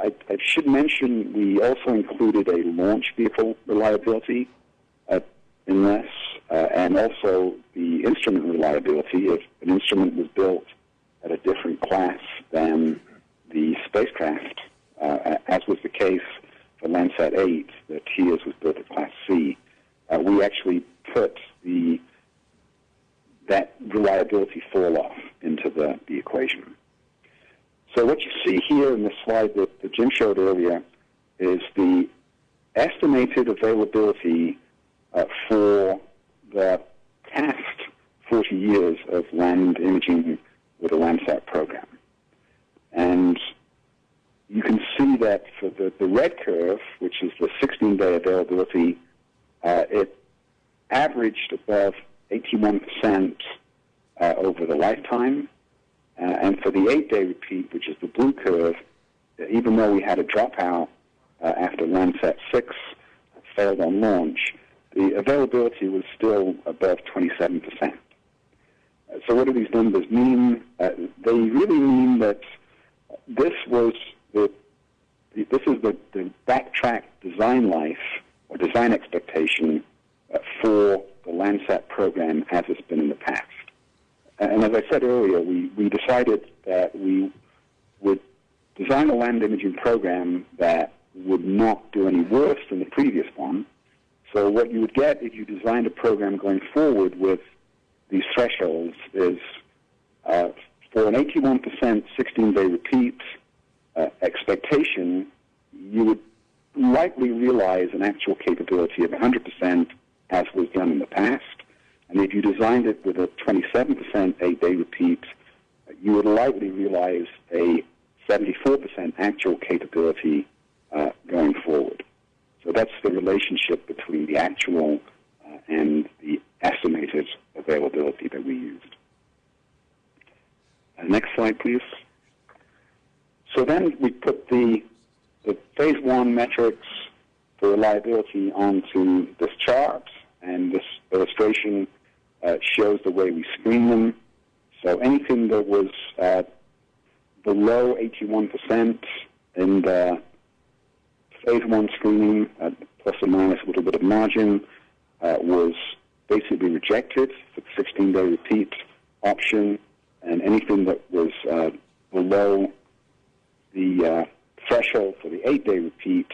I should mention we also included a launch vehicle reliability in this, and also the instrument reliability. If an instrument was built at a different class than the spacecraft, as was the case for Landsat 8, the TIAS was built at Class C, we actually put that reliability fall-off into the equation. So what you see here in the slide that Jim showed earlier is the estimated availability for the past 40 years of land imaging with a Landsat program. And you can see that for the red curve, which is the 16-day availability, it averaged above 81% over the lifetime. And for the 8-day repeat, which is the blue curve, even though we had a dropout after Landsat 6 failed on launch, the availability was still above 27%. So what do these numbers mean? They really mean that this is the backtrack design life or design expectation for the Landsat program as it's been in the past. And as I said earlier, we decided that we would design a land imaging program that would not do any worse than the previous one. So what you would get if you designed a program going forward with these thresholds is for an 81% 16-day repeat expectation, you would likely realize an actual capability of 100% as was done in the past. And if you designed it with a 27% 8-day repeat, you would likely realize a 74% actual capability going forward. So that's the relationship between the actual and the estimated availability that we used. Next slide, please. So then we put the phase 1 metrics for reliability onto this chart, and this illustration shows the way we screen them. So anything that was below 81% in the phase 1 screening, plus or minus a little bit of margin, was basically rejected for the 16-day repeat option, and anything that was below the threshold for the 8-day repeat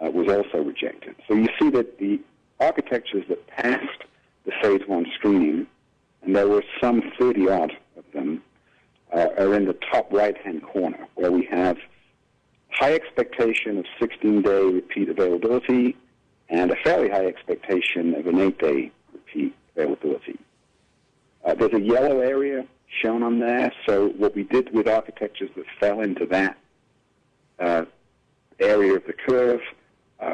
was also rejected. So you see that the architectures that passed the phase 1 screening, and there were some 30-odd of them, are in the top right-hand corner, where we have high expectation of 16-day repeat availability and a fairly high expectation of an 8-day repeat availability. There's a yellow area shown on there, so what we did with architectures that fell into that area of the curve,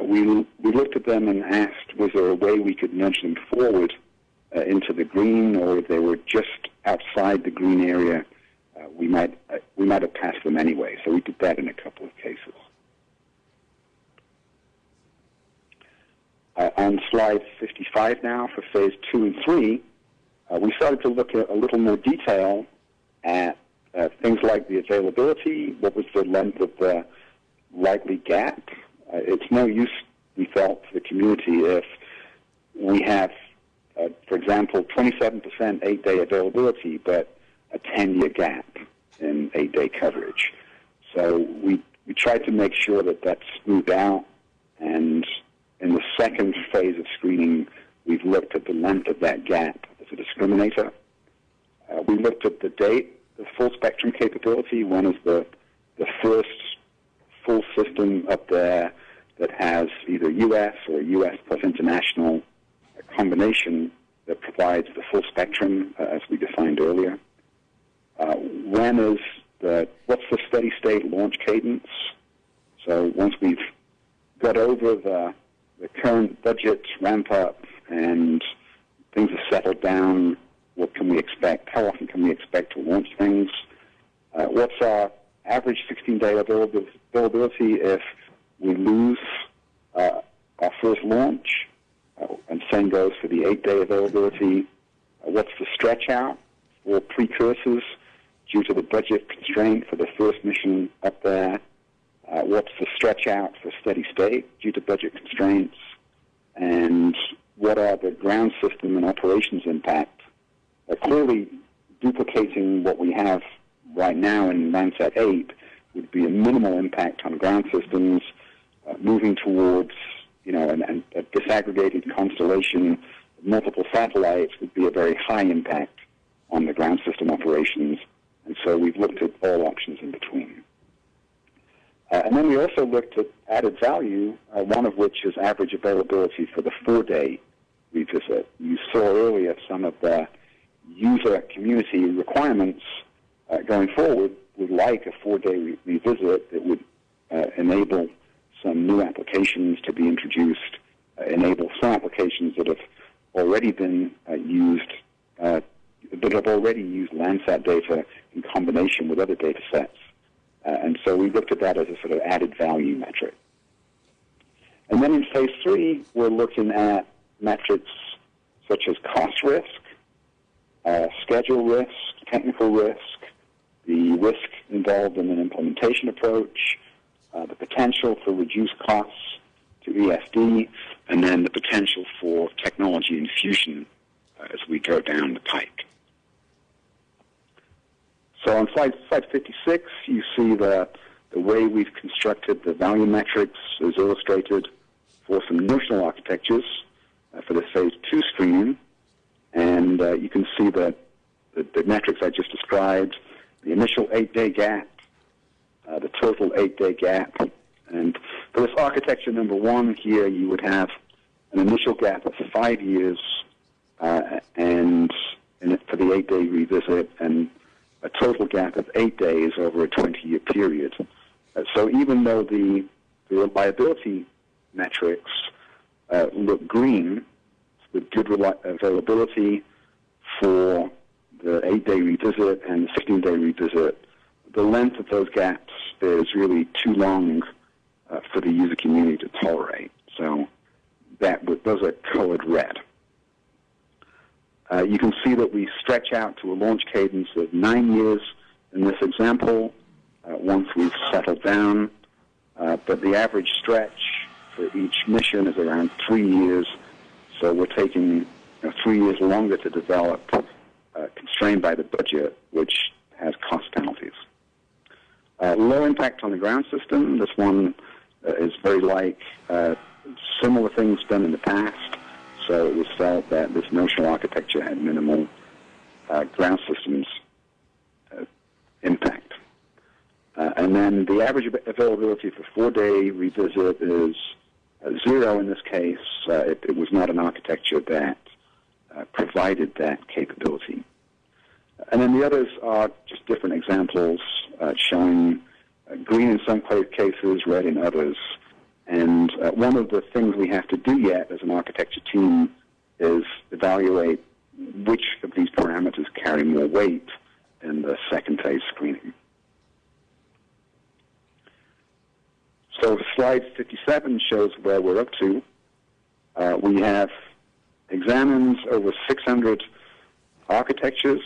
we looked at them and asked, was there a way we could nudge them forward into the green, or if they were just outside the green area, we might have passed them anyway. So we did that in a couple of cases. On slide 55 now for phase 2 and 3, we started to look at a little more detail at things like the availability, what was the length of the likely gap. It's no use, we felt, to the community if we have, for example, 27% 8-day availability, but a 10-year gap in 8-day coverage. So we tried to make sure that that's smoothed out, and in the second phase of screening, we've looked at the length of that gap as a discriminator. We looked at the date, the full spectrum capability. One is the first full system up there that has either U.S. or U.S. plus international, a combination that provides the full spectrum as we defined earlier. What's the steady state launch cadence? So once we've got over the current budget ramp up and things are settled down, what can we expect? How often can we expect to launch things? What's our average 16-day availability if we lose our first launch? And same goes for the 8-day availability. What's the stretch out for precursors due to the budget constraint for the first mission up there? what's the stretch out for steady state due to budget constraints, and what are the ground system and operations impact. Clearly, duplicating what we have right now in Landsat 8 would be a minimal impact on ground systems. Moving towards, a disaggregated constellation of multiple satellites would be a very high impact on the ground system operations, and so we've looked at all options in between. And then we also looked at added value, one of which is average availability for the 4-day revisit. You saw earlier some of the user community requirements going forward. Would like a 4-day revisit that would enable some new applications to be introduced, enable some applications that have already been used, that have already used Landsat data in combination with other data sets. And so we looked at that as a sort of added value metric. And then in phase 3, we're looking at metrics such as cost risk, schedule risk, technical risk, the risk involved in an implementation approach, the potential for reduced costs to ESD, and then the potential for technology infusion as we go down the pike. So on slide 56, you see the way we've constructed the value metrics is illustrated for some notional architectures for the phase 2 screening. And you can see the metrics I just described, the initial 8-day gap, the total 8-day gap. And for this architecture number 1 here, you would have an initial gap of 5 years and for the 8-day revisit, and a total gap of 8 days over a 20-year period. So even though the reliability metrics look green, with good availability for the 8-day revisit and the 16-day revisit, the length of those gaps is really too long for the user community to tolerate. So those are colored red. You can see that we stretch out to a launch cadence of 9 years in this example once we've settled down, but the average stretch for each mission is around 3 years, so we're taking 3 years longer to develop, constrained by the budget, which has cost penalties. Low impact on the ground system. This one is very like similar things done in the past. So it was felt that this notional architecture had minimal ground systems impact. And then the average availability for 4-day revisit is 0 in this case. It was not an architecture that provided that capability. And then the others are just different examples showing green in some cases, red in others. And one of the things we have to do yet as an architecture team is evaluate which of these parameters carry more weight in the second phase screening. So slide 57 shows where we're up to. We have examined over 600 architectures,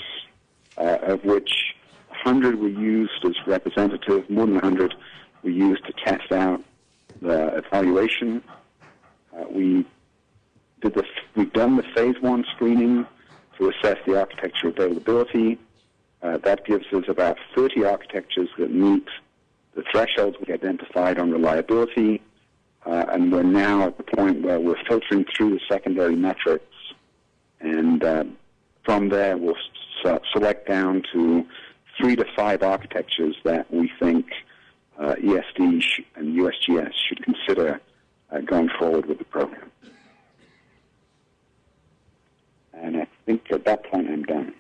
of which 100 were used as representative, more than 100 were used to test out the evaluation. We've done the phase 1 screening to assess the architecture availability. That gives us about 30 architectures that meet the thresholds we identified on reliability, and we're now at the point where we're filtering through the secondary metrics, and from there we'll select down to 3 to 5 architectures that we think ESD and USGS should consider going forward with the program. And I think at that point I'm done.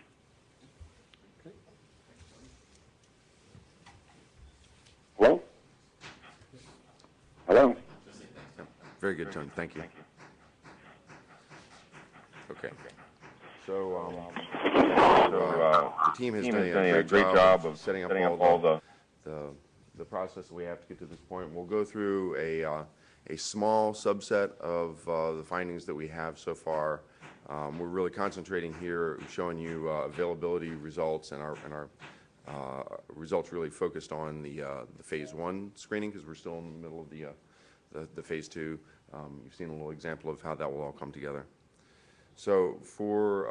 Hello? Hello? Very good, Tony. Thank you. Okay. So the team has done a great job of setting up all the process that we have to get to this point. We'll go through a small subset of the findings that we have so far. We're really concentrating here, showing you availability results and our results really focused on the phase 1 screening, because we're still in the middle of the phase 2. You've seen a little example of how that will all come together. So for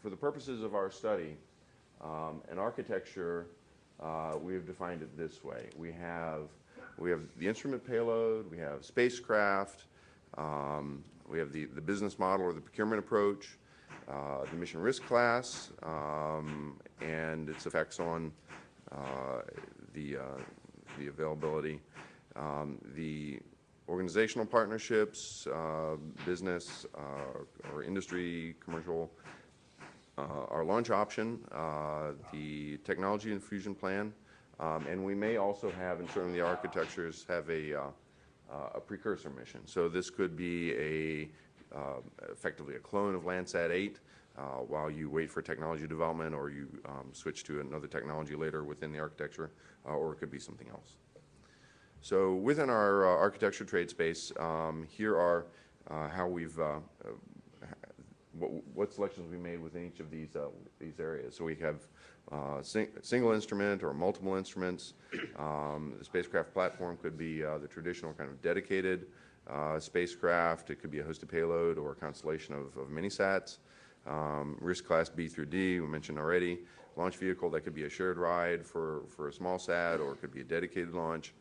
the purposes of our study, an architecture, we have defined it this way. We have the instrument payload, we have spacecraft, we have the business model or the procurement approach, the mission risk class, and its effects on the availability, the organizational partnerships, business or industry, commercial, our launch option, the technology infusion plan, and we may also have, in certain of the architectures, have a precursor mission. So this could be effectively a clone of Landsat 8 while you wait for technology development, or you switch to another technology later within the architecture, or it could be something else. So within our architecture trade space, here are how we've what selections we made within each of these areas. So we have single instrument or multiple instruments. The spacecraft platform could be the traditional kind of dedicated spacecraft. It could be a hosted payload or a constellation of mini-sats. Risk class B through D, we mentioned already. Launch vehicle, that could be a shared ride for a small sat, or it could be a dedicated launch.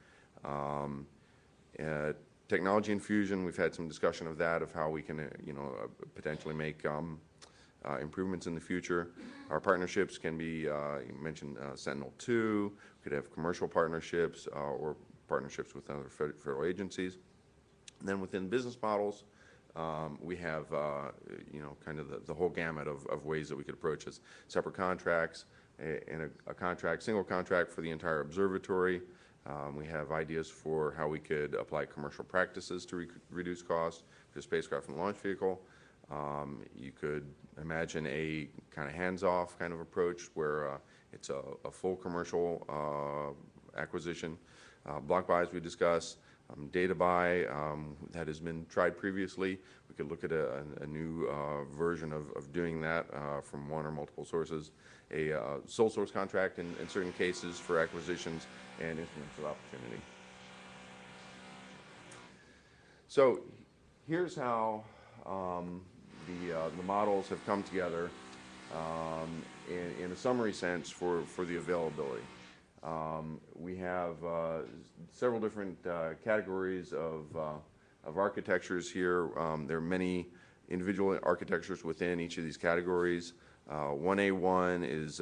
Technology infusion, we've had some discussion of that, of how we can potentially make improvements in the future. Our partnerships can be, you mentioned Sentinel-2, could have commercial partnerships or partnerships with other federal agencies. And then within business models, we have kind of the whole gamut of ways that we could approach this. Separate contracts, and a single contract for the entire observatory. We have ideas for how we could apply commercial practices to reduce costs for spacecraft and launch vehicle. You could imagine a kind of hands-off kind of approach where it's a full commercial acquisition. Block buys we discussed. Data buy, that has been tried previously. We could look at a new version of doing that from one or multiple sources. A sole source contract in certain cases for acquisitions and instruments of opportunity. So here's how the models have come together in a summary sense for the availability. We have several different categories of architectures here. There are many individual architectures within each of these categories. 1A1 is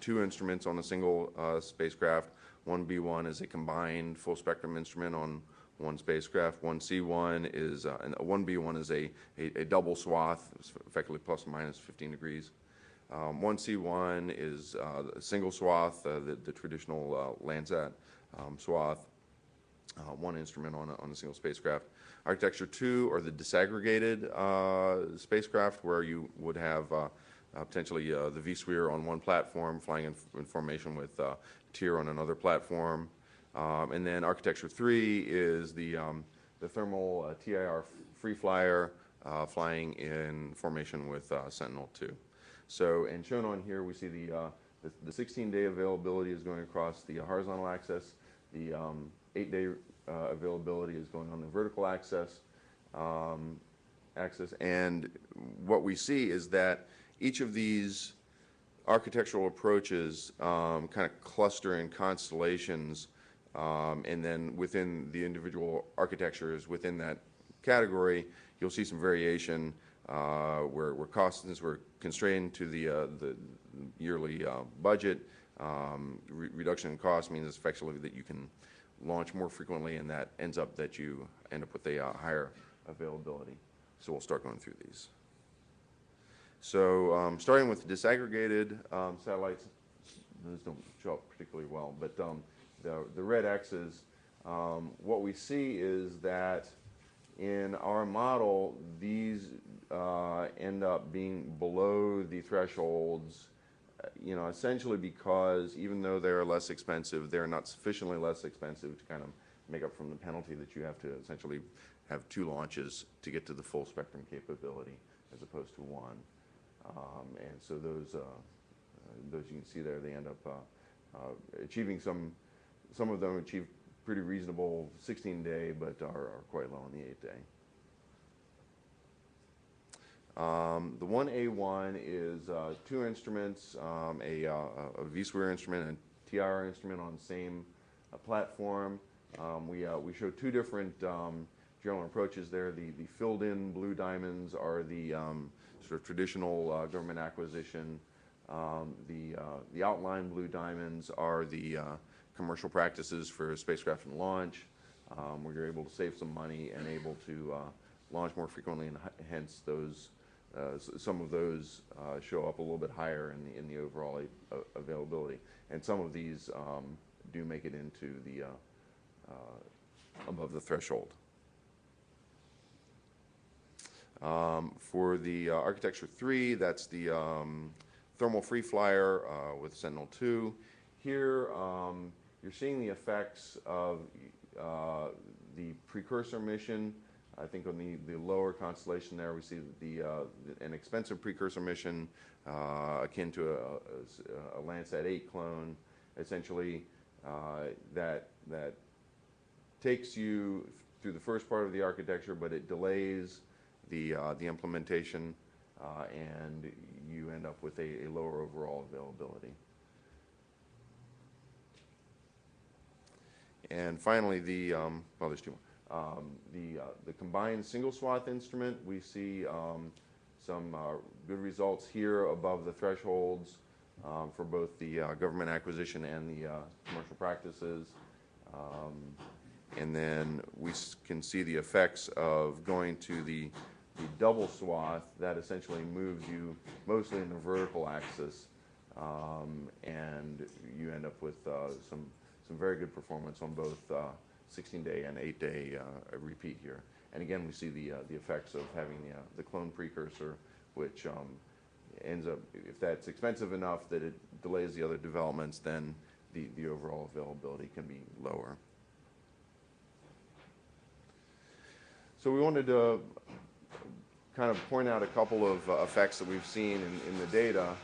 2 instruments on a single spacecraft. 1B1 is a combined full spectrum instrument on one spacecraft. 1C1 is, and 1B1 is a double swath, effectively plus or minus 15 degrees. 1C1 is a single swath, the traditional Landsat swath, one instrument on a single spacecraft. Architecture 2 are the disaggregated spacecraft, where you would have potentially the vSphere on one platform flying in formation with TIR on another platform. And then architecture 3 is the thermal TIR free flyer flying in formation with Sentinel-2. So, and shown on here, we see the 16-day availability is going across the horizontal axis. The 8-day availability is going on the vertical axis. And what we see is that each of these architectural approaches kind of cluster in constellations, and then within the individual architectures within that category, you'll see some variation where costs, since we're constrained to the yearly budget, reduction in cost means effectively that you can launch more frequently, and that ends up that you end up with a higher availability. So we'll start going through these. So starting with disaggregated satellites, those don't show up particularly well, but the red X's, what we see is that in our model, these end up being below the thresholds, essentially because even though they're less expensive, they're not sufficiently less expensive to kind of make up from the penalty that you have to essentially have 2 launches to get to the full spectrum capability as opposed to 1. And so those you can see there, they end up achieving some of them achieve pretty reasonable 16-day, but are quite low on the 8-day. The 1A1 is two instruments, a vSphere instrument and a TIR instrument on the same platform. We show two different general approaches there. The filled-in blue diamonds are the sort of traditional government acquisition. The outline blue diamonds are the commercial practices for spacecraft and launch, where you're able to save some money and able to launch more frequently, and hence those some of those show up a little bit higher in the overall availability, and some of these do make it into the above the threshold. For the architecture 3, that's the thermal free flyer with Sentinel-2. Here, you're seeing the effects of the precursor mission. I think on the lower constellation there, we see an expensive precursor mission akin to a Landsat 8 clone, essentially that takes you through the first part of the architecture, but it delays the implementation, and you end up with a lower overall availability. And finally, well, there's two more. The combined single swath instrument, we see some good results here above the thresholds for both the government acquisition and the commercial practices. And then we can see the effects of going to the double swath. That essentially moves you mostly in the vertical axis, and you end up with some very good performance on both 16-day and 8-day repeat here. And again, we see the effects of having the clone precursor, which ends up, if that's expensive enough that it delays the other developments, then the overall availability can be lower. So we wanted to kind of point out a couple of effects that we've seen in the data.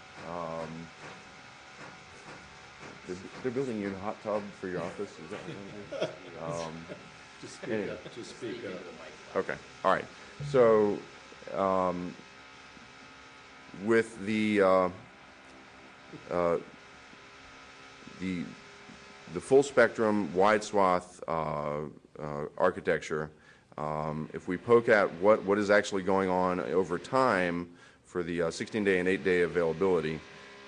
They're building you a hot tub for your office? Is that what it is? Just speak anyway. up. Just speak up. Okay. All right. So with the full spectrum wide swath architecture, if we poke at what is actually going on over time for the 16-day and 8-day availability,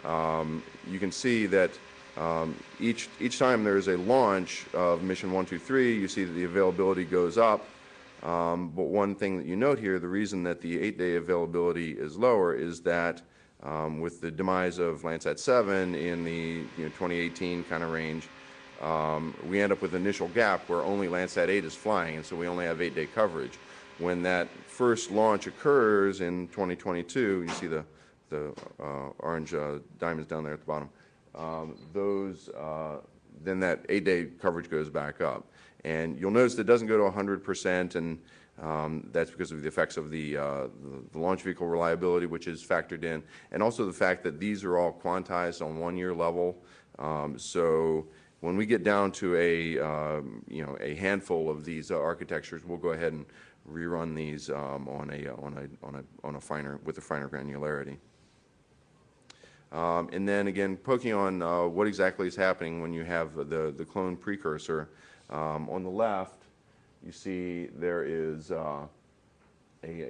you can see that each time there's a launch of mission 1, 2, 3, you see that the availability goes up. But one thing that you note here, the reason that the 8-day availability is lower is that with the demise of Landsat 7 in the 2018 kind of range, we end up with an initial gap where only Landsat 8 is flying, and so we only have 8-day coverage. When that first launch occurs in 2022, you see the orange diamonds down there at the bottom. Then that 8-day coverage goes back up, and you'll notice that it doesn't go to 100%, and that's because of the effects of the launch vehicle reliability, which is factored in, and also the fact that these are all quantized on 1-year level. So when we get down to a handful of these architectures, we'll go ahead and rerun these with a finer granularity. And then again, poking on what exactly is happening when you have the clone precursor. On the left, you see there is a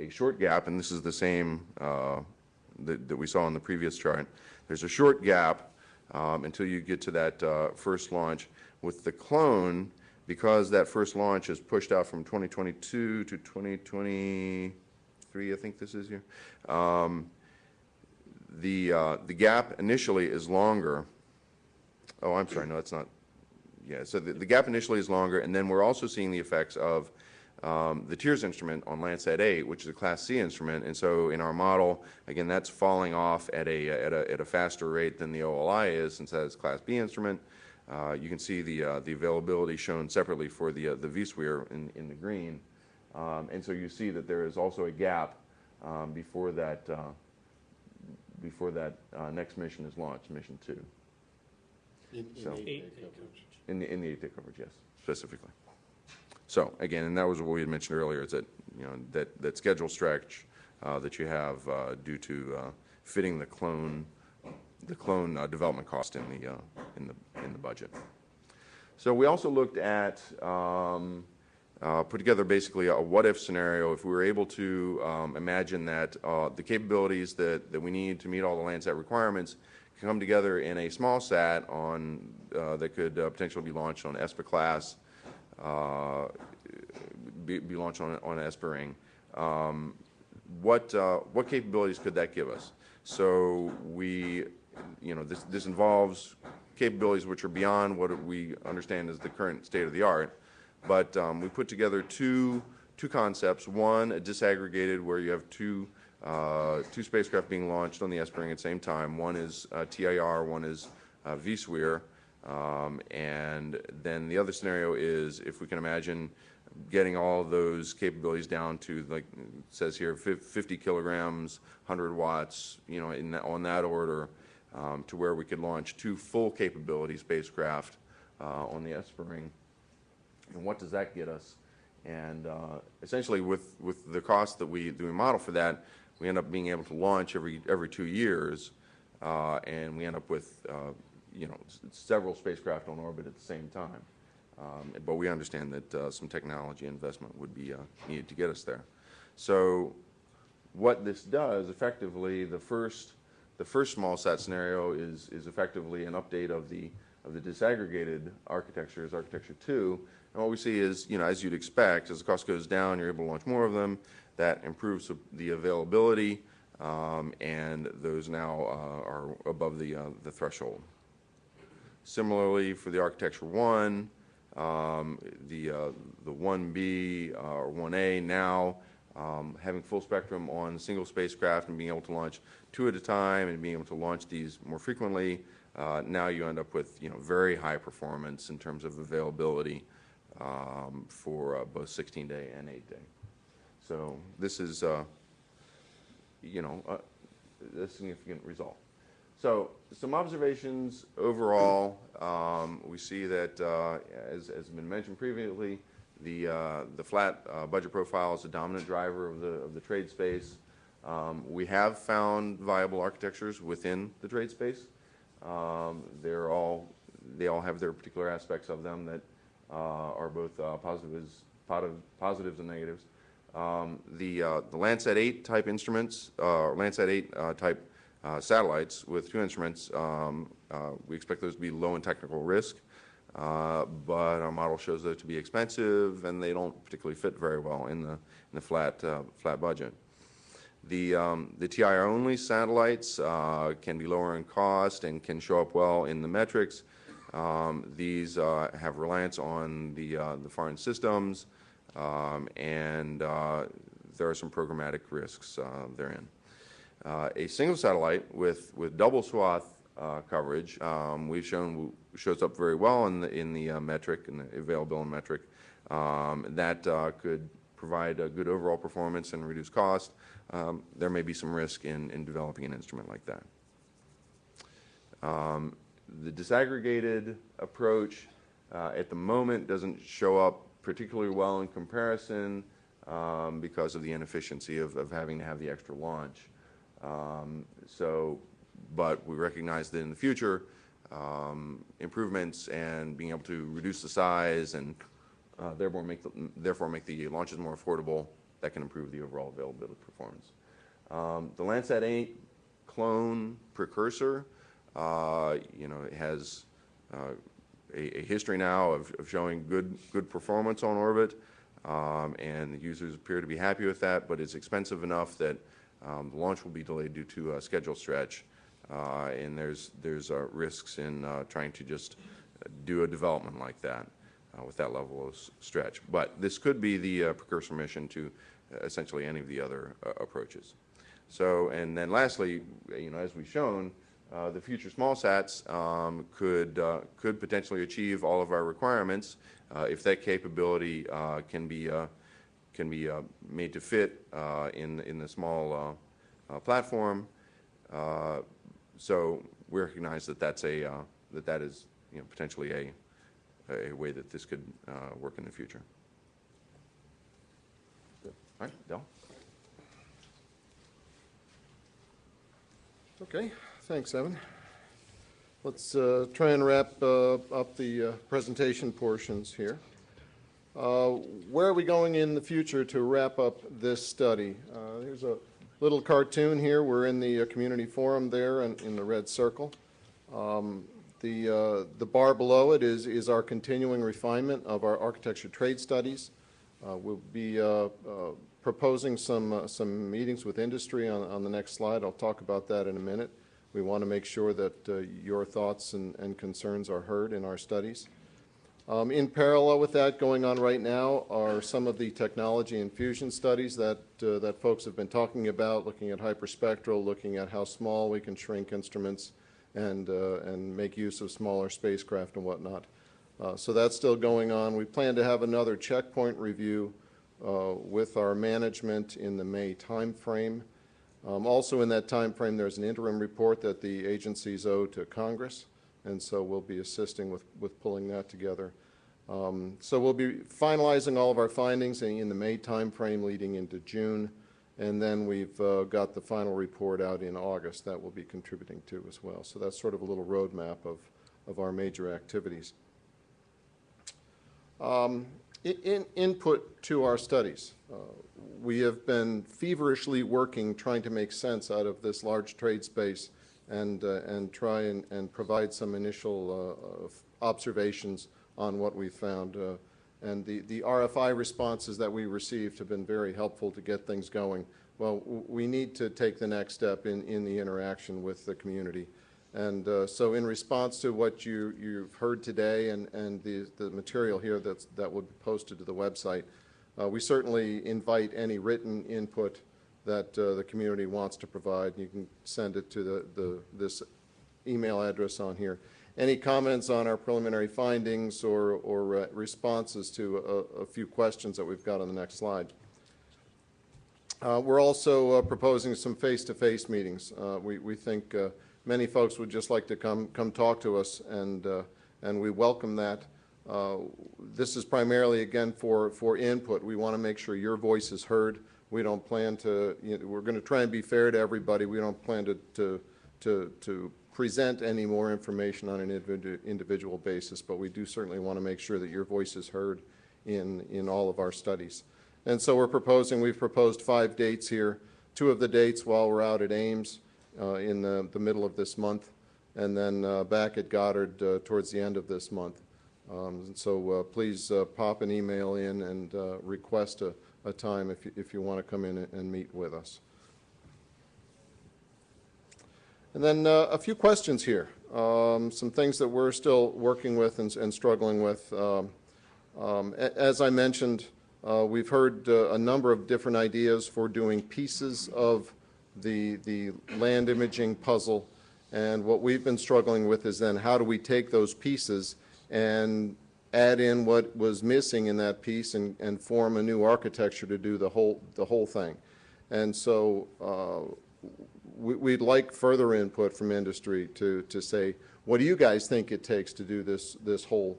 short gap, and this is the same that we saw on the previous chart. There's a short gap until you get to that first launch. With the clone, because that first launch is pushed out from 2022 to 2023, I think this is here. The gap initially is longer. Oh, I'm sorry, no, that's not. Yeah, so the gap initially is longer, and then we're also seeing the effects of the TIRS instrument on Landsat 8, which is a Class C instrument, and so in our model, again, that's falling off at a faster rate than the OLI is, since that is a Class B instrument. You can see the availability shown separately for the vSphere in the green, and so you see that there is also a gap before that next mission is launched, mission 2. In 8-day coverage. In the 8-day coverage, yes, specifically. So again, and that was what we had mentioned earlier, is that that schedule stretch that you have due to fitting the clone development cost in the budget. So we also looked at put together basically a what-if scenario if we were able to imagine that the capabilities that we need to meet all the Landsat requirements can come together in a small sat on that could potentially be launched on ESPA class, be launched on ESPA ring. What capabilities could that give us? So this involves capabilities which are beyond what we understand as the current state of the art. But we put together two concepts. One, a disaggregated, where you have two spacecraft being launched on the ESPA ring at the same time. One is TIR, one is vSphere. And then the other scenario is if we can imagine getting all of those capabilities down to, like it says here, 50 kilograms, 100 watts, on that order, to where we could launch two full capability spacecraft on the ESPA ring. And what does that get us? And essentially, with the cost that we model for that, we end up being able to launch every 2 years, and we end up with several spacecraft on orbit at the same time. But we understand that some technology investment would be needed to get us there. So what this does, effectively, the first small sat scenario is effectively an update of the disaggregated architecture, is architecture 2. And what we see is, as you'd expect, as the cost goes down, you're able to launch more of them. That improves the availability, and those now are above the threshold. Similarly, for the architecture 1, the 1B or 1A now having full spectrum on single spacecraft and being able to launch 2 at a time and being able to launch these more frequently, now you end up with very high performance in terms of availability for both 16-day and 8-day. So this is a significant result. So some observations overall. We see that, as has been mentioned previously, the flat budget profile is a dominant driver of the trade space. We have found viable architectures within the trade space. They all have their particular aspects of them that are both positives and negatives. The Landsat 8 type instruments, Landsat 8 type satellites with 2 instruments, we expect those to be low in technical risk, but our model shows those to be expensive, and they don't particularly fit very well in the flat budget. The TIR only satellites can be lower in cost and can show up well in the metrics. These have reliance on the foreign systems, and there are some programmatic risks therein. A single satellite with double swath coverage, we've shown shows up very well in the metric, in the availability metric. That could provide a good overall performance and reduce cost. There may be some risk in developing an instrument like that. The disaggregated approach at the moment doesn't show up particularly well in comparison because of the inefficiency of having to have the extra launch. But we recognize that in the future, improvements and being able to reduce the size and therefore make the launches more affordable, that can improve the overall availability performance. The Landsat 8 clone precursor, it has a history now of showing good performance on orbit, and the users appear to be happy with that, but it's expensive enough that the launch will be delayed due to a schedule stretch, and there's risks in trying to just do a development like that with that level of stretch. But this could be the precursor mission to essentially any of the other approaches. So, and then lastly, as we've shown, the future small sats could potentially achieve all of our requirements if that capability can be made to fit in the small platform. So we recognize that that is potentially a way that this could work in the future. All right, Del. Okay, thanks, Evan. Let's try and wrap up the presentation portions here. Where are we going in the future to wrap up this study? Here's a little cartoon here. We're in the community forum there in the red circle. The bar below it is our continuing refinement of our architecture trade studies. We'll be proposing some meetings with industry on the next slide. I'll talk about that in a minute. We want to make sure that your thoughts and concerns are heard in our studies. In parallel with that, going on right now are some of the technology and fusion studies that folks have been talking about, looking at hyperspectral, looking at how small we can shrink instruments and make use of smaller spacecraft and whatnot. So that's still going on. We plan to have another checkpoint review with our management in the May time frame. Also in that time frame, there's an interim report that the agencies owe to Congress, and so we'll be assisting with pulling that together. So we'll be finalizing all of our findings in the May time frame leading into June, and then we've got the final report out in August that we'll be contributing to as well. So that's sort of a little roadmap of our major activities. Input to our studies. We have been feverishly working trying to make sense out of this large trade space and try and provide some initial observations on what we found. And the RFI responses that we received have been very helpful to get things going. Well, we need to take the next step in the interaction with the community. And so in response to what you've heard today and the material here that will be posted to the website, we certainly invite any written input that the community wants to provide. You can send it to this email address on here. Any comments on our preliminary findings or responses to a few questions that we've got on the next slide. We're also proposing some face-to-face meetings. We think many folks would just like to come talk to us, and we welcome that. This is primarily, again, for input. We want to make sure your voice is heard. We don't plan to, we're going to try and be fair to everybody. We don't plan to present any more information on an individual basis, but we do certainly want to make sure that your voice is heard in all of our studies. And so we've proposed 5 dates here. 2 of the dates while we're out at Ames in the middle of this month, and then back at Goddard towards the end of this month. So please pop an email in and request a time if you want to come in and meet with us. And then a few questions here, some things that we're still working with and struggling with. As I mentioned, we've heard a number of different ideas for doing pieces of the land imaging puzzle, and what we've been struggling with is then how do we take those pieces and add in what was missing in that piece and form a new architecture to do the whole thing. And so we'd like further input from industry to say, what do you guys think it takes to do this whole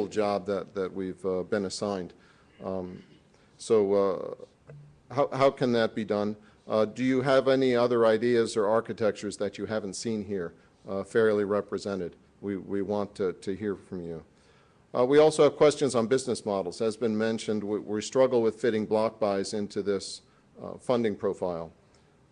job that we've been assigned? So how can that be done? Do you have any other ideas or architectures that you haven't seen here fairly represented? We want to hear from you. We also have questions on business models. As been mentioned, we struggle with fitting block buys into this funding profile.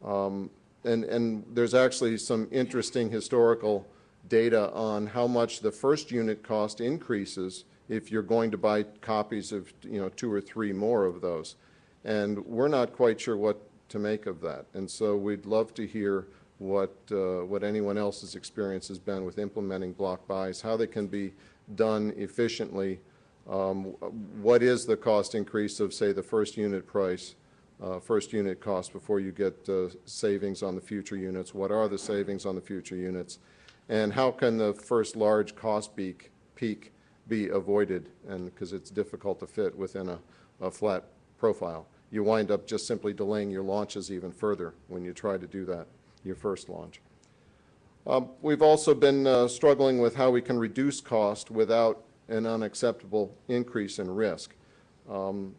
And there's actually some interesting historical data on how much the first unit cost increases if you're going to buy copies of 2 or 3 more of those. And we're not quite sure what to make of that. And so we'd love to hear what anyone else's experience has been with implementing block buys, how they can be done efficiently. What is the cost increase of, say, the first unit price, first unit cost before you get savings on the future units? What are the savings on the future units? And how can the first large cost peak be avoided? And because it's difficult to fit within a flat profile. You wind up just simply delaying your launches even further when you try to do that, your first launch. We've also been struggling with how we can reduce cost without an unacceptable increase in risk. You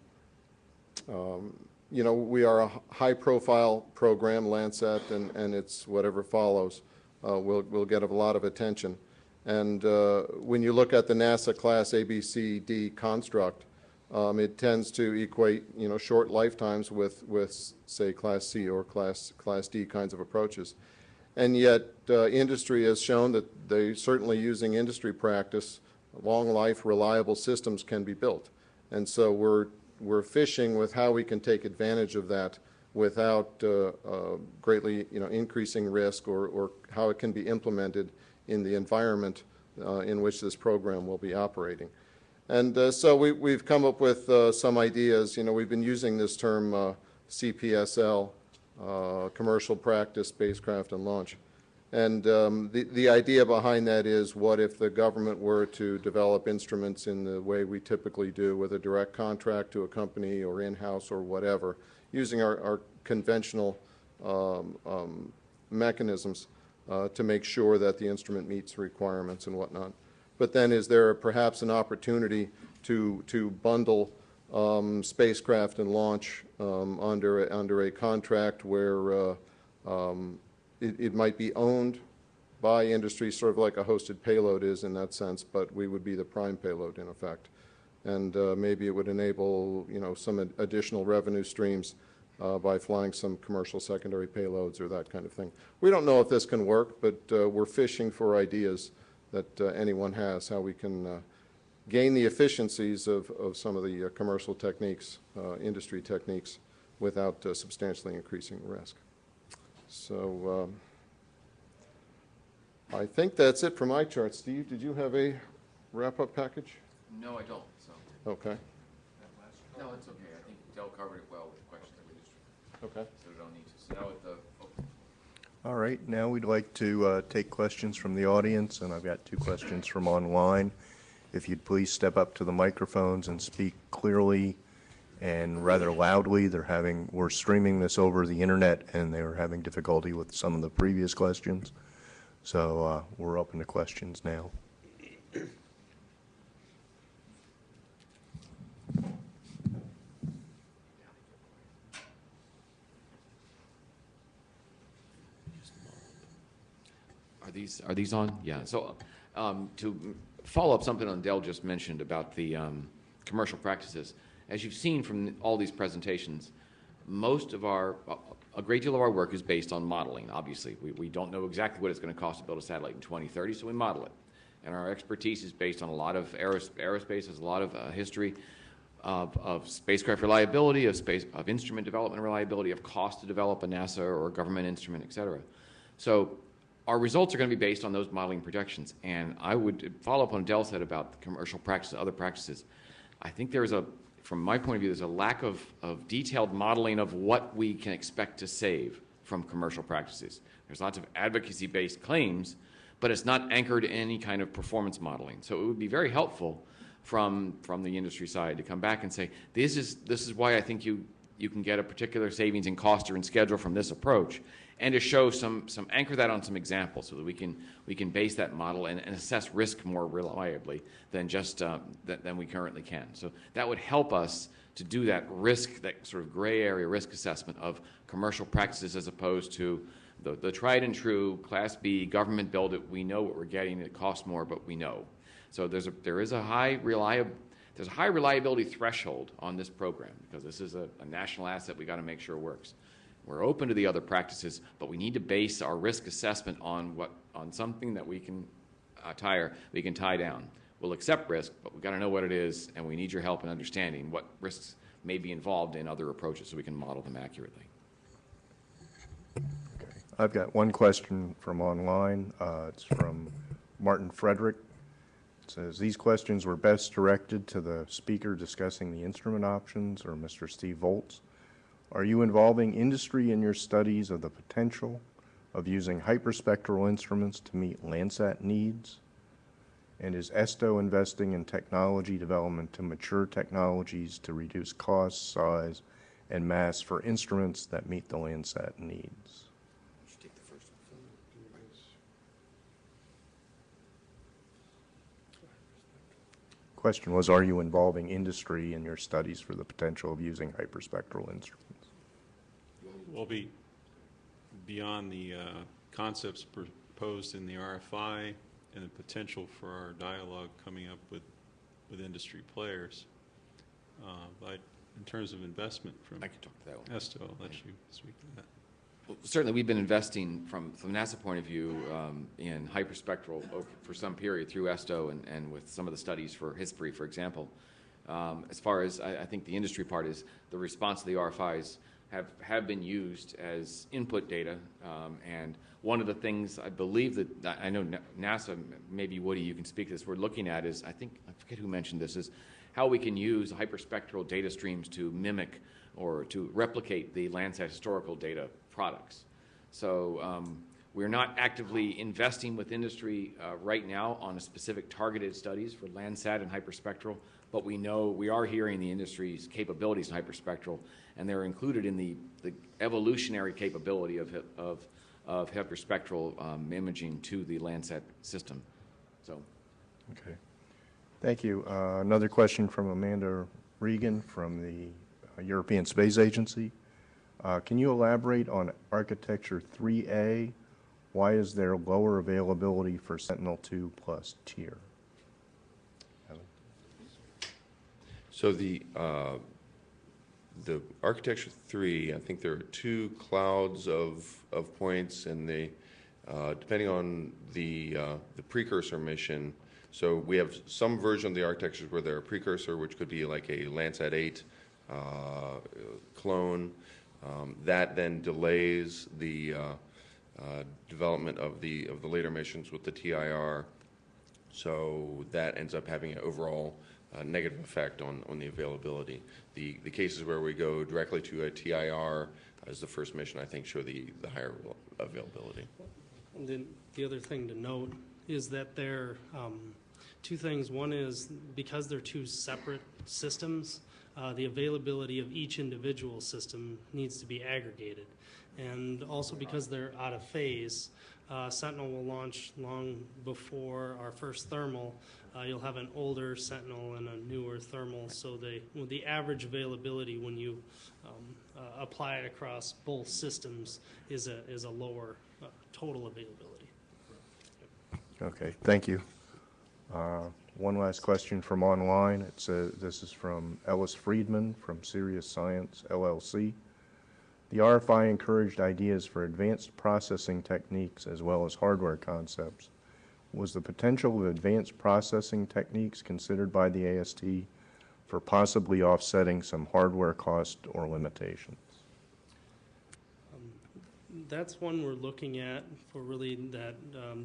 know, we are a high-profile program, Landsat, and it's whatever follows will get a lot of attention. And when you look at the NASA class ABCD construct, it tends to equate, you know, short lifetimes with say Class C or Class D kinds of approaches. And yet industry has shown that they certainly using industry practice, long life, reliable systems can be built. And so we're fishing with how we can take advantage of that without greatly, you know, increasing risk, or how it can be implemented in the environment in which this program will be operating. And so we've come up with some ideas. You know, we've been using this term CPSL, commercial practice, spacecraft and launch. And the idea behind that is, what if the government were to develop instruments in the way we typically do, with a direct contract to a company or in-house or whatever, using our conventional mechanisms to make sure that the instrument meets requirements and whatnot. But then is there perhaps an opportunity to bundle spacecraft and launch under a contract where it might be owned by industry, sort of like a hosted payload is in that sense, but we would be the prime payload in effect. And maybe it would enable, you know, some additional revenue streams by flying some commercial secondary payloads or that kind of thing. We don't know if this can work, but we're fishing for ideas that anyone has, how we can gain the efficiencies of some of the commercial techniques, industry techniques, without substantially increasing risk. So I think that's it for my chart. Steve, did you have a wrap-up package? No, I don't. So. Okay. No, it's okay. I think Del covered it well with questions that we just. Okay. So we don't need to. So now with the. All right. Now we'd like to take questions from the audience, and I've got 2 questions from online. If you'd please step up to the microphones and speak clearly and rather loudly. We're streaming this over the internet, and they were having difficulty with some of the previous questions. So we're open to questions now. Are these on? Yeah. So to follow up something on Del just mentioned about the commercial practices, as you've seen from all these presentations, a great deal of our work is based on modeling. Obviously, we don't know exactly what it's going to cost to build a satellite in 2030, so we model it. And our expertise is based on a lot of aerospace, has a lot of history of spacecraft reliability, of instrument development reliability, of cost to develop a NASA or a government instrument, et cetera. So our results are going to be based on those modeling projections. And I would follow up on what Del said about the commercial practices, other practices. I think there is from my point of view, there's a lack of detailed modeling of what we can expect to save from commercial practices. There's lots of advocacy-based claims, but it's not anchored in any kind of performance modeling. So it would be very helpful from the industry side to come back and say, this is why I think you can get a particular savings in cost or in schedule from this approach, and to show anchor that on some examples so that we can base that model and assess risk more reliably than just than we currently can. So that would help us to do that risk, that sort of gray area risk assessment of commercial practices as opposed to the tried and true Class B government build it. We know what we're getting. It costs more, but we know. So there is a high reliability threshold on this program because this is a national asset. We got to make sure it works. We're open to the other practices, but we need to base our risk assessment on something that we can tie down. We'll accept risk, but we've got to know what it is, and we need your help in understanding what risks may be involved in other approaches so we can model them accurately. Okay. I've got one question from online. It's from Martin Frederick. It says, these questions were best directed to the speaker discussing the instrument options, or Mr. Steve Volz. Are you involving industry in your studies of the potential of using hyperspectral instruments to meet Landsat needs? And is ESTO investing in technology development to mature technologies to reduce cost, size, and mass for instruments that meet the Landsat needs? Question was, are you involving industry in your studies for the potential of using hyperspectral instruments? Well, beyond the concepts proposed in the RFI and the potential for our dialogue coming up with industry players, in terms of investment from I can talk to that one. AST-O, I'll let you speak to that. Well, certainly, we've been investing from NASA point of view in hyperspectral for some period through AST-O and with some of the studies for history, for example. As far as I think the industry part is, the response to the RFIs have been used as input data, and one of the things I believe that I know NASA, maybe Woody, you can speak to this, we're looking at is, I forget who mentioned this, is how we can use hyperspectral data streams to mimic or to replicate the Landsat historical data products. So we're not actively investing with industry right now on a specific targeted studies for Landsat and hyperspectral, but we know we are hearing the industry's capabilities in hyperspectral, and they're included in the evolutionary capability of hyperspectral imaging to the Landsat system. So, okay, thank you. Another question from Amanda Regan from the European Space Agency. Can you elaborate on architecture 3A? Why is there lower availability for Sentinel-2 plus tier? So the architecture 3, I think there are 2 clouds of points, and they, depending on the precursor mission. So we have some version of the architectures where there are precursor, which could be like a Landsat 8 clone. That then delays the development of the later missions with the TIR. So that ends up having an overall negative effect on the availability. The cases where we go directly to a TIR as the first mission, I think, show the higher availability. And then the other thing to note is that there are 2 things. One is because they're 2 separate systems, the availability of each individual system needs to be aggregated. And also because they're out of phase, Sentinel will launch long before our first thermal. You'll have an older Sentinel and a newer thermal, so the average availability when you apply it across both systems is a lower total availability. Okay, thank you. One last question from online. It says, this is from Ellis Friedman from Serious Science, LLC. The RFI encouraged ideas for advanced processing techniques as well as hardware concepts. Was the potential of advanced processing techniques considered by the AST for possibly offsetting some hardware cost or limitations? That's one we're looking at for really that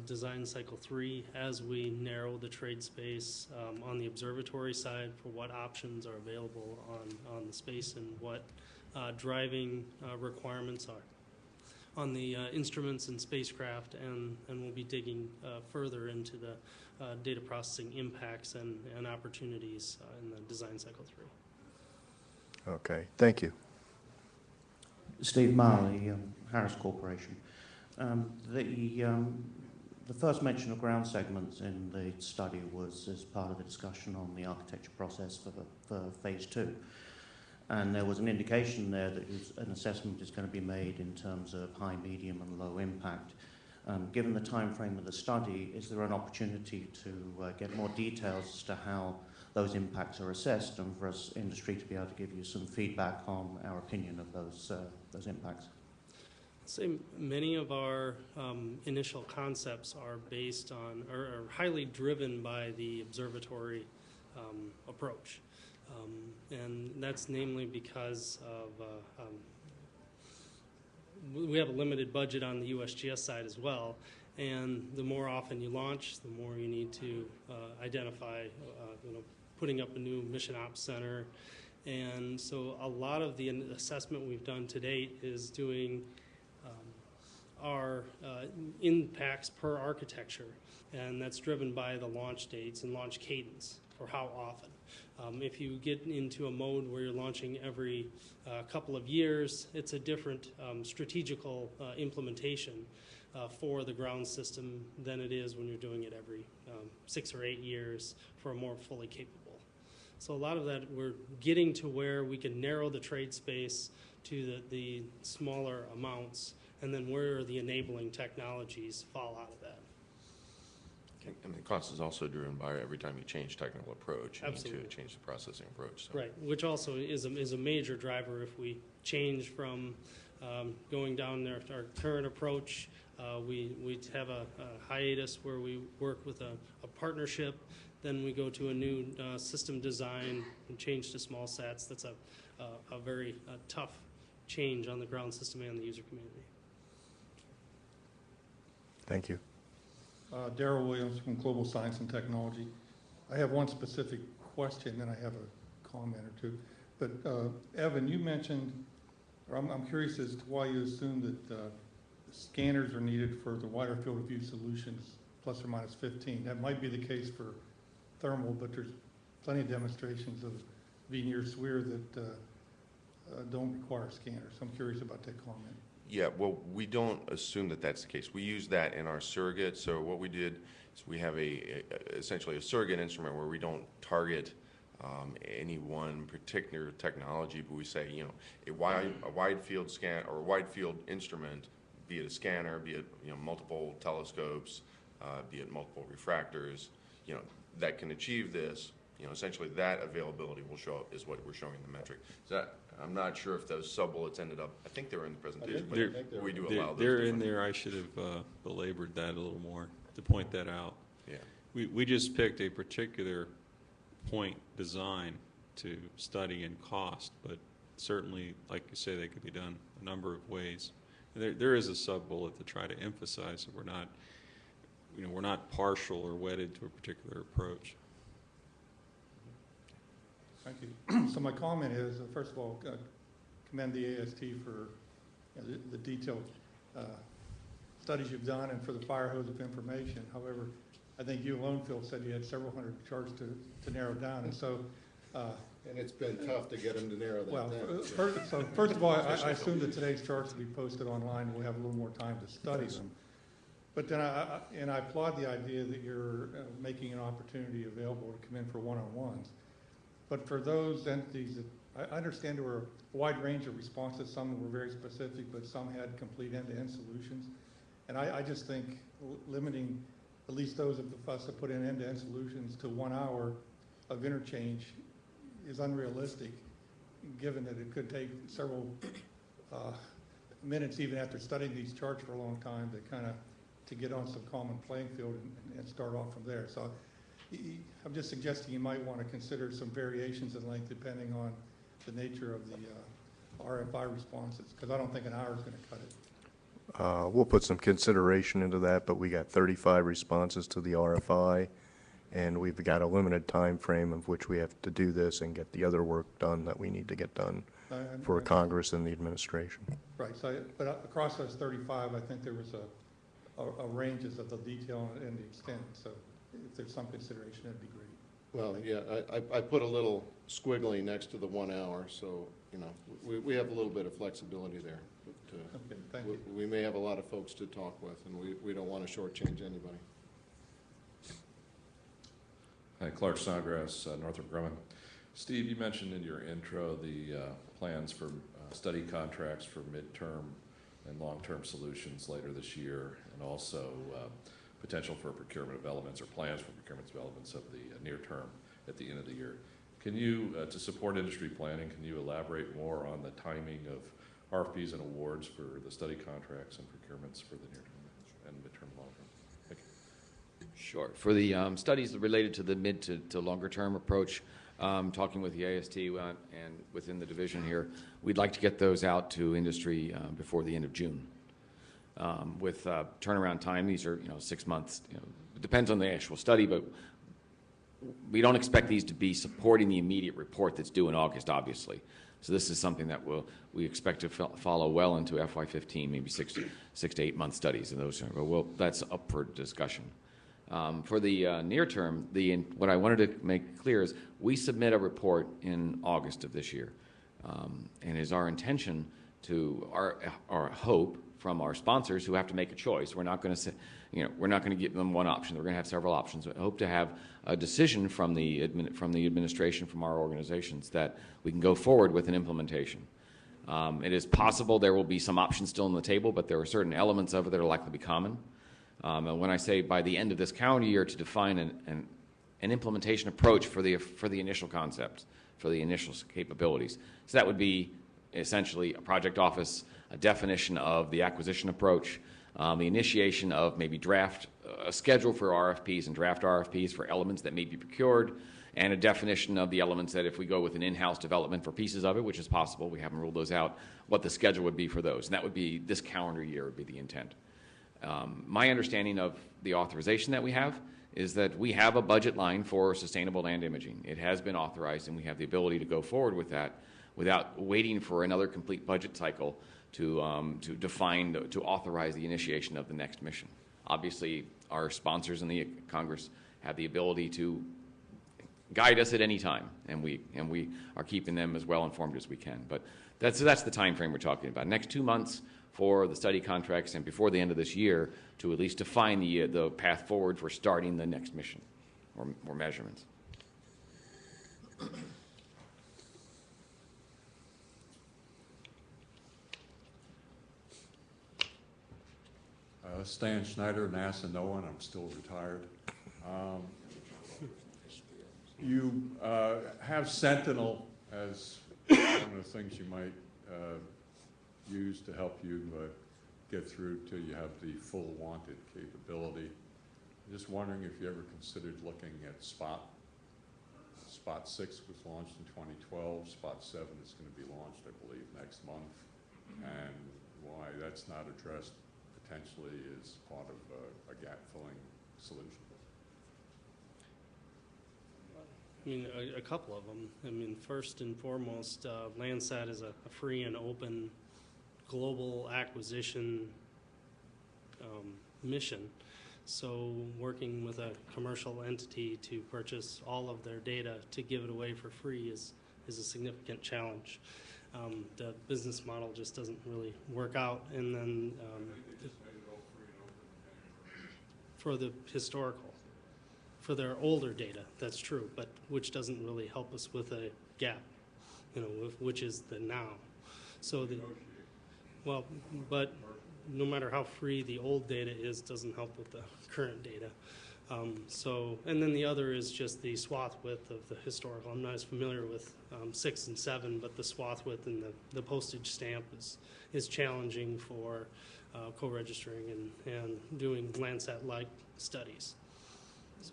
design cycle 3 as we narrow the trade space on the observatory side for what options are available on the space and what driving requirements are on the instruments and spacecraft, and we'll be digging further into the data processing impacts and opportunities in the design cycle 3. Okay, thank you. Steve Marley, Harris Corporation. The first mention of ground segments in the study was as part of the discussion on the architecture process for phase 2. And there was an indication there that an assessment is going to be made in terms of high, medium, and low impact. Given the time frame of the study, is there an opportunity to get more details as to how those impacts are assessed, and for us industry to be able to give you some feedback on our opinion of those impacts? I'd say many of our initial concepts are based on, or are highly driven by the observatory approach. And that's namely because of we have a limited budget on the USGS side as well, and the more often you launch, the more you need to identify, putting up a new mission ops center. And so a lot of the assessment we've done to date is doing our impacts per architecture, and that's driven by the launch dates and launch cadence for how often. If you get into a mode where you're launching every couple of years, it's a different strategical implementation for the ground system than it is when you're doing it every 6 or 8 years for a more fully capable So a lot of that, we're getting to where we can narrow the trade space to the smaller amounts, and then where the enabling technologies fall out of that. And the cost is also driven by every time you change technical approach, you Absolutely. need to change the processing approach. So. Right, which also is a major driver if we change from going down our current approach. We have a hiatus where we work with a partnership. Then we go to a new system design and change to small sats. That's a very tough change on the ground system and the user community. Thank you. Darrell Williams from Global Science and Technology. I have one specific question, and I have a comment or two. But Evan, you mentioned, or I'm curious as to why you assume that scanners are needed for the wider field of view solutions, plus or minus 15. That might be the case for thermal, but there's plenty of demonstrations of veneer SWIR that don't require scanners. So I'm curious about that comment. Yeah, well, we don't assume that that's the case. We use that in our surrogate. So what we did is we have essentially a surrogate instrument where we don't target any one particular technology, but we say, you know, a wide field scan or a wide field instrument, be it a scanner, be it, you know, multiple telescopes, be it multiple refractors, you know, that can achieve this. You know, essentially that availability will show up is what we're showing in the metric. So I'm not sure if those sub-bullets ended up, I think they were in the presentation, but we do allow those. They're in there. I should have belabored that a little more to point that out. Yeah. We just picked a particular point design to study and cost, but certainly, like you say, they could be done a number of ways. There is a sub-bullet to try to emphasize that we're not, you know, we're not partial or wedded to a particular approach. Thank you. So my comment is, first of all, commend the AST for, you know, the detailed studies you've done and for the fire hose of information. However, I think you alone, Phil, said you had several hundred charts to narrow down, and so. And it's been tough to get them to narrow that down. So first of all, I assume that today's charts will be posted online, and we'll have a little more time to study them. But then I applaud the idea that you're making an opportunity available to come in for one-on-ones. But for those entities that, I understand there were a wide range of responses. Some were very specific, but some had complete end-to-end solutions. And I just think limiting at least those of us that put in end-to-end solutions to 1 hour of interchange is unrealistic, given that it could take several minutes even after studying these charts for a long time to get on some common playing field and start off from there. So I'm just suggesting you might want to consider some variations in length depending on the nature of the RFI responses, because I don't think an hour is going to cut it. We'll put some consideration into that, but we got 35 responses to the RFI, and we've got a limited time frame of which we have to do this and get the other work done that we need to get done for Congress and the administration. Right. So, but across those 35, I think there was a ranges of the detail and the extent. So if there's some consideration, that'd be great. Well, yeah, I put a little squiggly next to the 1 hour, so, you know, we have a little bit of flexibility there. But, okay, thank you. We may have a lot of folks to talk with, and we don't want to shortchange anybody. Hi, Clark Snodgrass, Northrop Grumman. Steve, you mentioned in your intro the plans for study contracts for midterm and long-term solutions later this year, and also potential for procurement developments or plans for procurement developments of the near term at the end of the year. Can you, to support industry planning, can you elaborate more on the timing of RFPs and awards for the study contracts and procurements for the near term and midterm and long term? Thank you. Sure. For the studies related to the mid to longer term approach, talking with the AST and within the division here, we'd like to get those out to industry before the end of June. With turnaround time, these are 6 months. It depends on the actual study, but we don't expect these to be supporting the immediate report that's due in August, obviously. So this is something that we expect to follow well into FY15, maybe 6 to 8 month studies, and those that's up for discussion. For the near term, what I wanted to make clear is we submit a report in August of this year, and it is our intention to our hope from our sponsors who have to make a choice. We're not going to say, we're not going to give them one option. We're going to have several options. I hope to have a decision from the administration, from our organizations, that we can go forward with an implementation. It is possible there will be some options still on the table, but there are certain elements of it that are likely to be common. And when I say by the end of this calendar year to define an implementation approach for the initial concepts, for the initial capabilities. So that would be essentially a project office, a definition of the acquisition approach, the initiation of maybe a schedule for RFPs and draft RFPs for elements that may be procured, and a definition of the elements that if we go with an in-house development for pieces of it, which is possible, we haven't ruled those out, what the schedule would be for those. And that would be this calendar year would be the intent. My understanding of the authorization that we have is that we have a budget line for sustainable land imaging. It has been authorized, and we have the ability to go forward with that without waiting for another complete budget cycle to authorize the initiation of the next mission. Obviously, our sponsors in the Congress have the ability to guide us at any time, and we are keeping them as well informed as we can. But that's the time frame we're talking about. Next 2 months for the study contracts, and before the end of this year to at least define the path forward for starting the next mission or measurements. Stan Schneider, NASA NOAA, I'm still retired. You have Sentinel as one of the things you might use to help you get through till you have the full wanted capability. I'm just wondering if you ever considered looking at SPOT. SPOT 6 was launched in 2012. SPOT 7 is going to be launched, I believe, next month. And why that's not addressed potentially is part of a gap-filling solution. I mean, a couple of them. I mean, first and foremost, Landsat is a free and open global acquisition mission. So working with a commercial entity to purchase all of their data to give it away for free is a significant challenge. The business model just doesn't really work out. And then for the historical, for their older data, that's true, but which doesn't really help us with a gap, which is the now. So but no matter how free the old data is, doesn't help with the current data. And then the other is just the swath width of the historical. I'm not as familiar with 6 and 7, but the swath width and the postage stamp is challenging for co-registering and doing Landsat-like studies. So.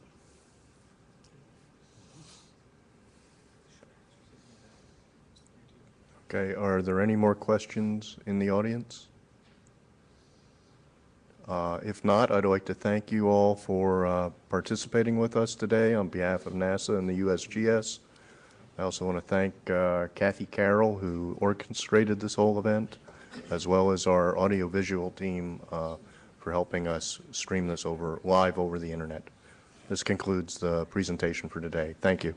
Okay, are there any more questions in the audience? If not, I'd like to thank you all for participating with us today on behalf of NASA and the USGS. I also want to thank Kathy Carroll, who orchestrated this whole event, as well as our audiovisual team for helping us stream this live over the internet. This concludes the presentation for today. Thank you.